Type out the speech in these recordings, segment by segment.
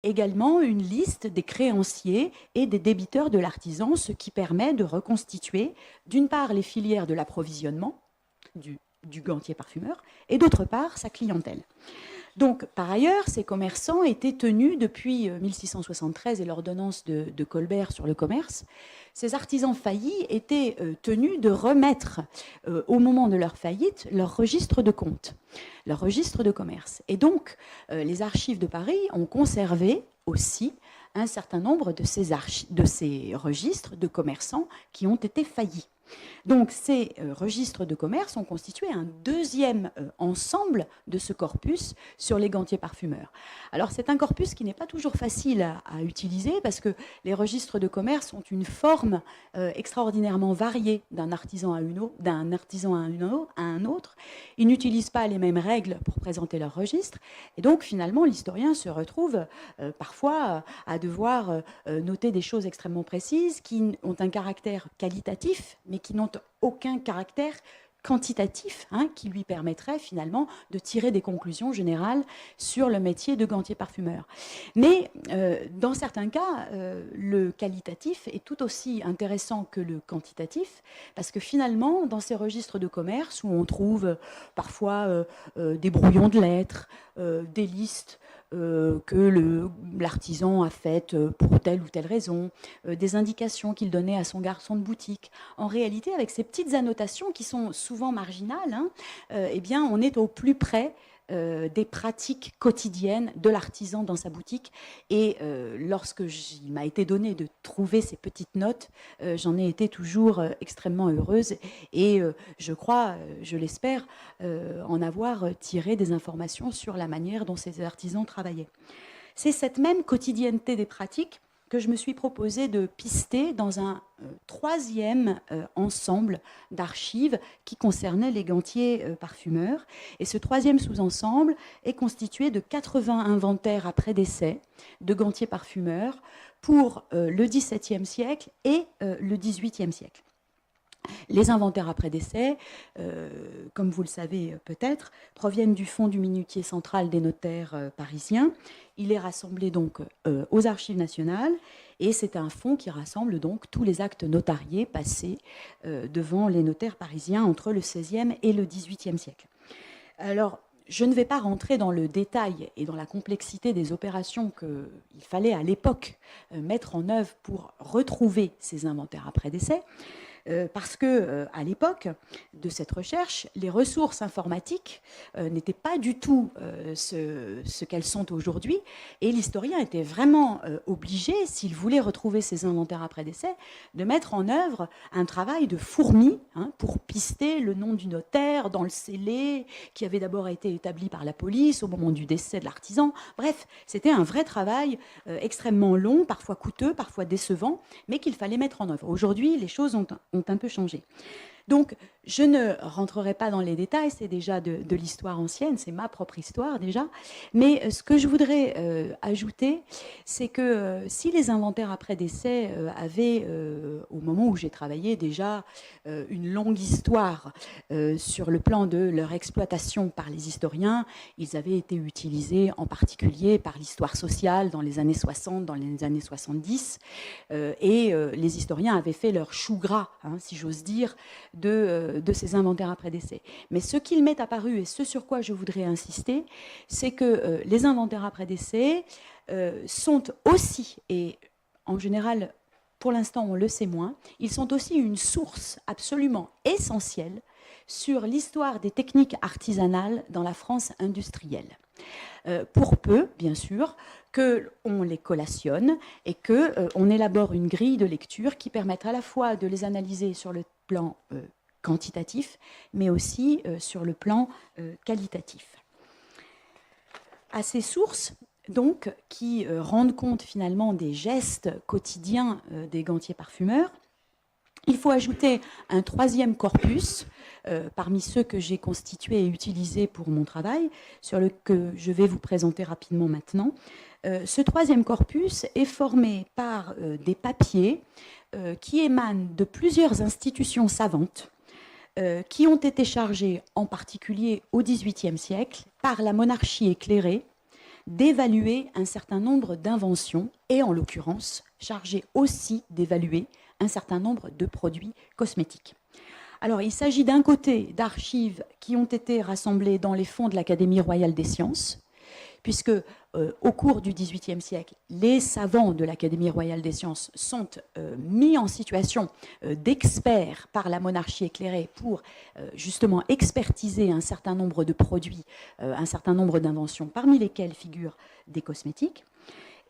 également une liste des créanciers et des débiteurs de l'artisan, ce qui permet de reconstituer, d'une part, les filières de l'approvisionnement du gantier parfumeur, et d'autre part, sa clientèle. Donc, par ailleurs, ces commerçants étaient tenus depuis 1673 et l'ordonnance de Colbert sur le commerce. Ces artisans faillis étaient tenus de remettre, au moment de leur faillite, leur registre de compte, leur registre de commerce. Et donc, les archives de Paris ont conservé aussi un certain nombre de ces registres de commerçants qui ont été faillis. Donc ces registres de commerce ont constitué un deuxième ensemble de ce corpus sur les gantiers parfumeurs. Alors c'est un corpus qui n'est pas toujours facile à utiliser parce que les registres de commerce ont une forme extraordinairement variée d'un artisan à un autre. Ils n'utilisent pas les mêmes règles pour présenter leurs registres et donc finalement l'historien se retrouve parfois à devoir noter des choses extrêmement précises qui ont un caractère qualitatif mais qui n'ont aucun caractère quantitatif qui lui permettrait finalement de tirer des conclusions générales sur le métier de gantier parfumeur. Mais dans certains cas, le qualitatif est tout aussi intéressant que le quantitatif, parce que finalement, dans ces registres de commerce où on trouve parfois des brouillons de lettres, des listes que l'artisan a faites pour telle ou telle raison, des indications qu'il donnait à son garçon de boutique. En réalité, avec ces petites annotations qui sont souvent marginales, eh bien, on est au plus près des pratiques quotidiennes de l'artisan dans sa boutique. Et lorsque il m'a été donné de trouver ces petites notes, j'en ai été toujours extrêmement heureuse. Et je crois, je l'espère, en avoir tiré des informations sur la manière dont ces artisans travaillaient. C'est cette même quotidienneté des pratiques que je me suis proposé de pister dans un troisième ensemble d'archives qui concernait les gantiers parfumeurs. Et ce troisième sous-ensemble est constitué de 80 inventaires après décès de gantiers parfumeurs pour le XVIIe siècle et le XVIIIe siècle. Les inventaires après décès, comme vous le savez peut-être, proviennent du fonds du minutier central des notaires parisiens. Il est rassemblé donc aux Archives nationales et c'est un fonds qui rassemble donc tous les actes notariés passés devant les notaires parisiens entre le XVIe et le XVIIIe siècle. Alors, je ne vais pas rentrer dans le détail et dans la complexité des opérations qu'il fallait à l'époque mettre en œuvre pour retrouver ces inventaires après décès. Parce que à l'époque de cette recherche, les ressources informatiques n'étaient pas du tout ce qu'elles sont aujourd'hui, et l'historien était vraiment obligé, s'il voulait retrouver ces inventaires après décès, de mettre en œuvre un travail de fourmi pour pister le nom du notaire dans le scellé qui avait d'abord été établi par la police au moment du décès de l'artisan. Bref, c'était un vrai travail extrêmement long, parfois coûteux, parfois décevant, mais qu'il fallait mettre en œuvre. Aujourd'hui, les choses ont un peu changé. Donc, je ne rentrerai pas dans les détails, c'est déjà de l'histoire ancienne, c'est ma propre histoire déjà, mais ce que je voudrais ajouter, c'est que si les inventaires après décès avaient, au moment où j'ai travaillé, déjà une longue histoire sur le plan de leur exploitation par les historiens, ils avaient été utilisés en particulier par l'histoire sociale dans les années 60, dans les années 70, et les historiens avaient fait leur chou gras, si j'ose dire, de ces inventaires après décès. Mais ce qu'il m'est apparu et ce sur quoi je voudrais insister, c'est que les inventaires après décès sont aussi, et en général, pour l'instant on le sait moins, ils sont aussi une source absolument essentielle sur l'histoire des techniques artisanales dans la France industrielle. Pour peu, bien sûr, qu'on les collationne et qu'on élabore une grille de lecture qui permette à la fois de les analyser sur le plan quantitatif, mais aussi sur le plan qualitatif. À ces sources, donc, qui rendent compte finalement des gestes quotidiens des gantiers parfumeurs, il faut ajouter un troisième corpus parmi ceux que j'ai constitués et utilisés pour mon travail, que je vais vous présenter rapidement maintenant. Ce troisième corpus est formé par des papiers qui émanent de plusieurs institutions savantes qui ont été chargés en particulier au XVIIIe siècle par la monarchie éclairée d'évaluer un certain nombre d'inventions et, en l'occurrence, chargé aussi d'évaluer un certain nombre de produits cosmétiques. Alors, il s'agit d'un côté d'archives qui ont été rassemblées dans les fonds de l'Académie royale des sciences, puisque au cours du XVIIIe siècle, les savants de l'Académie royale des sciences sont mis en situation d'experts par la monarchie éclairée pour justement expertiser un certain nombre de produits, un certain nombre d'inventions, parmi lesquelles figurent des cosmétiques.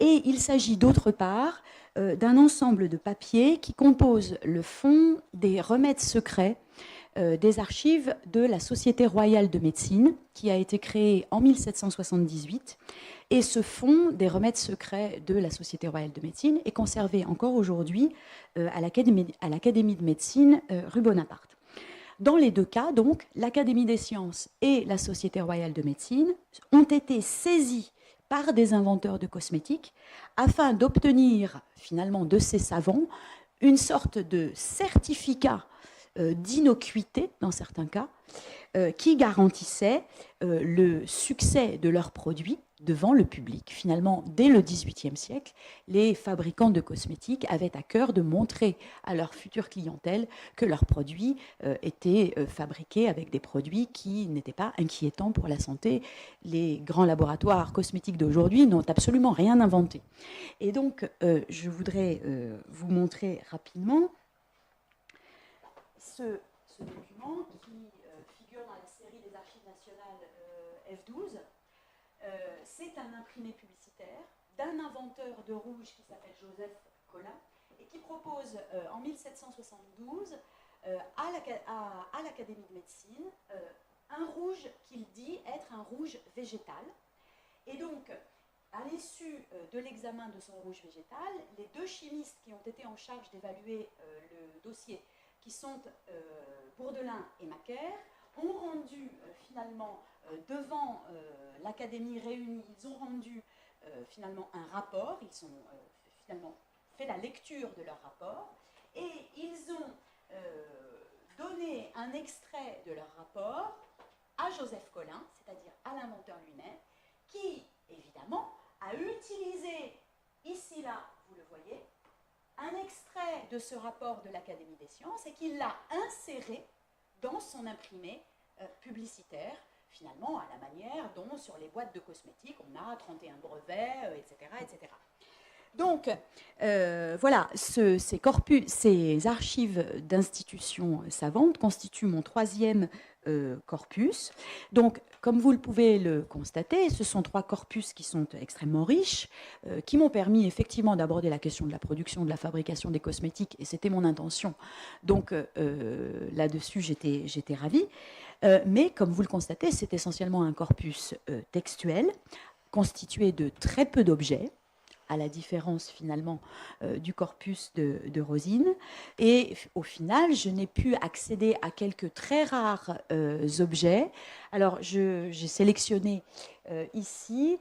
Et il s'agit d'autre part d'un ensemble de papiers qui composent le fond des remèdes secrets des archives de la Société royale de médecine, qui a été créée en 1778. Et ce fonds des remèdes secrets de la Société royale de médecine est conservé encore aujourd'hui à l'Académie de médecine rue Bonaparte. Dans les deux cas, donc, l'Académie des sciences et la Société royale de médecine ont été saisis par des inventeurs de cosmétiques afin d'obtenir finalement de ces savants une sorte de certificat d'innocuité, dans certains cas, qui garantissait le succès de leurs produits devant le public. Finalement, dès le XVIIIe siècle, les fabricants de cosmétiques avaient à cœur de montrer à leur future clientèle que leurs produits étaient fabriqués avec des produits qui n'étaient pas inquiétants pour la santé. Les grands laboratoires cosmétiques d'aujourd'hui n'ont absolument rien inventé. Et donc, je voudrais vous montrer rapidement ce document qui figure dans la série des archives nationales F12. C'est un imprimé publicitaire d'un inventeur de rouge qui s'appelle Joseph Collin et qui propose en 1772 à l'Académie de médecine un rouge qu'il dit être un rouge végétal. Et donc, à l'issue de l'examen de son rouge végétal, les deux chimistes qui ont été en charge d'évaluer le dossier, qui sont Bourdelin et Macaire, ont rendu finalement devant l'Académie réunie, ils ont rendu finalement un rapport, ils ont finalement fait la lecture de leur rapport et ils ont donné un extrait de leur rapport à Joseph Collin, c'est-à-dire à l'inventeur lui-même, qui évidemment a utilisé, ici là, vous le voyez, un extrait de ce rapport de l'Académie des sciences et qu'il l'a inséré dans son imprimé publicitaire, finalement à la manière dont sur les boîtes de cosmétiques on a 31 brevets, etc., etc. Donc, voilà, ces archives d'institutions savantes constituent mon troisième corpus. Donc, comme vous le pouvez le constater, ce sont trois corpus qui sont extrêmement riches, qui m'ont permis effectivement d'aborder la question de la production, de la fabrication des cosmétiques, et c'était mon intention. Donc, là-dessus, j'étais ravie. Mais, comme vous le constatez, c'est essentiellement un corpus textuel, constitué de très peu d'objets, à la différence finalement du corpus de Rosine. Et au final, je n'ai pu accéder à quelques très rares objets. Alors, j'ai sélectionné ici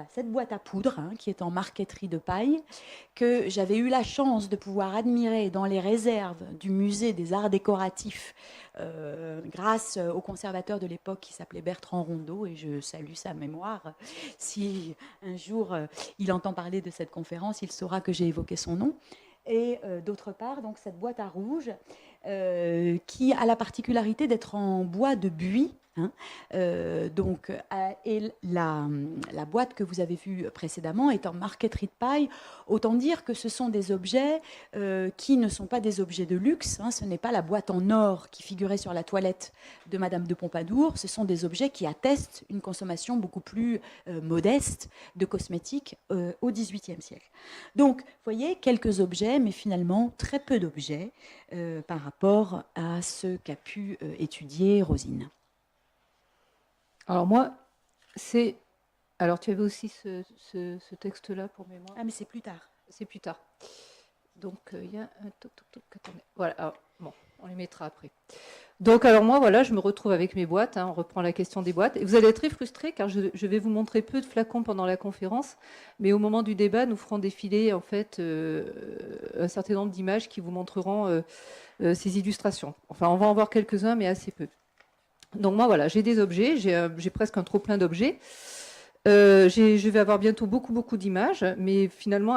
cette boîte à poudre qui est en marqueterie de paille, que j'avais eu la chance de pouvoir admirer dans les réserves du musée des arts décoratifs grâce au conservateur de l'époque qui s'appelait Bertrand Rondeau, et je salue sa mémoire. Si un jour il entend parler de cette conférence, il saura que j'ai évoqué son nom. Et d'autre part, donc, cette boîte à rouge qui a la particularité d'être en bois de buis. Et la boîte que vous avez vue précédemment est en marqueterie de paille. Autant dire que ce sont des objets qui ne sont pas des objets de luxe. Ce n'est pas la boîte en or qui figurait sur la toilette de Madame de Pompadour. Ce sont des objets qui attestent une consommation beaucoup plus modeste de cosmétiques au XVIIIe siècle. Donc, vous voyez, quelques objets, mais finalement très peu d'objets par rapport à ce qu'a pu étudier Rosine. Alors moi, c'est... Alors tu avais aussi ce texte-là pour mémoire. Ah mais c'est plus tard. C'est plus tard. Donc il y a un attendez. Voilà, alors, bon, on les mettra après. Donc alors moi, voilà, je me retrouve avec mes boîtes, on reprend la question des boîtes. Et vous allez être très frustrés car je vais vous montrer peu de flacons pendant la conférence, mais au moment du débat, nous ferons défiler en fait un certain nombre d'images qui vous montreront ces illustrations. Enfin, on va en voir quelques-uns, mais assez peu. Donc moi, voilà, j'ai des objets, j'ai presque un trop plein d'objets. Je vais avoir bientôt beaucoup d'images, mais finalement,